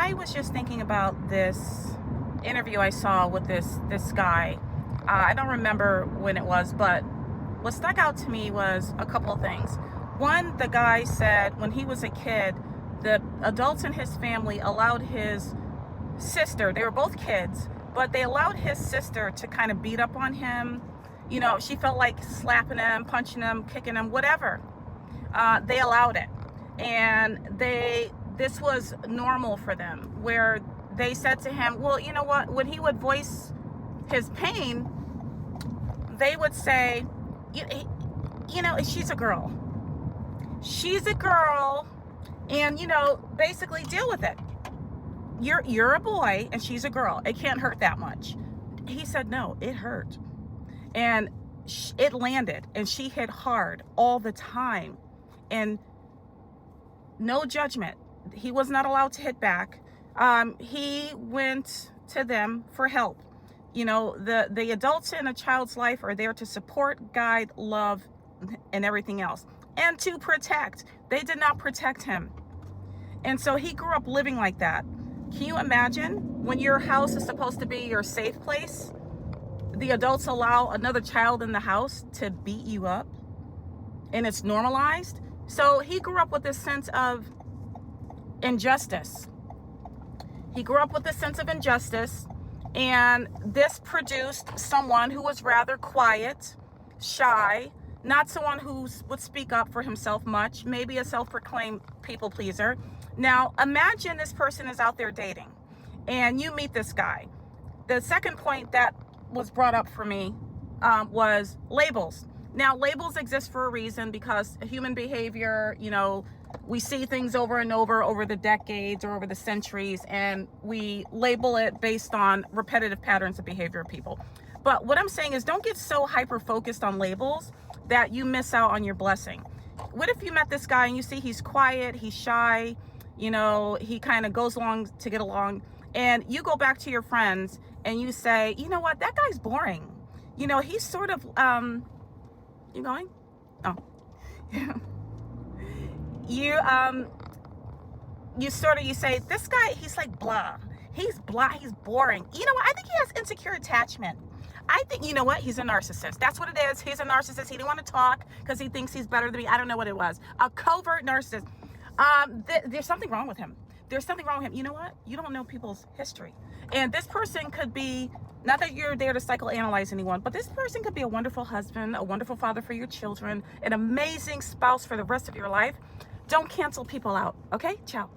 I was just thinking about this interview I saw with this guy. I don't remember when it was, but what stuck out to me was a couple of things. One, the guy said when he was a kid, the adults in his family allowed his sister, they were both kids, but they allowed his sister to kind of beat up on him. You know, she felt like slapping him, punching him, kicking him, whatever. They allowed it. And this was normal for them, where they said to him, well, you know what, when he would voice his pain, they would say, you know, she's a girl. She's a girl, and, you know, basically deal with it. You're a boy, and she's a girl. It can't hurt that much. He said, no, it hurt. And it landed, and she hit hard all the time. And no judgment. He was not allowed to hit back. He went to them for help. You know, the adults in a child's life are there to support, guide, love, and everything else, and to protect. They did not protect him. And so he grew up living like that. Can you imagine when your house is supposed to be your safe place, the adults allow another child in the house to beat you up, and it's normalized? So he grew up with this sense of injustice. He grew up with this sense of injustice, and this produced someone who was rather quiet, shy, not someone who would speak up for himself much, maybe a self-proclaimed people pleaser. Now, imagine this person is out there dating, and you meet this guy. The second point that was brought up for me was labels. Now, labels exist for a reason, because human behavior, you know, we see things over and over the decades or over the centuries, and we label it based on repetitive patterns of behavior of people. But what I'm saying is, don't get so hyper-focused on labels that you miss out on your blessing. What if you met this guy and you see he's quiet, he's shy, you know, he kind of goes along to get along, and you go back to your friends and you say, you know what, that guy's boring. You know, he's sort of, you going? Oh, yeah. You say, this guy, he's like blah. He's blah, he's boring. You know what? I think he has insecure attachment. I think, you know what? He's a narcissist. That's what it is. He's a narcissist. He didn't want to talk because he thinks he's better than me. I don't know what it was. A covert narcissist. There's something wrong with him. There's something wrong with him. You know what? You don't know people's history. And this person could be, not that you're there to psychoanalyze anyone, but this person could be a wonderful husband, a wonderful father for your children, an amazing spouse for the rest of your life. Don't cancel people out. Okay? Ciao.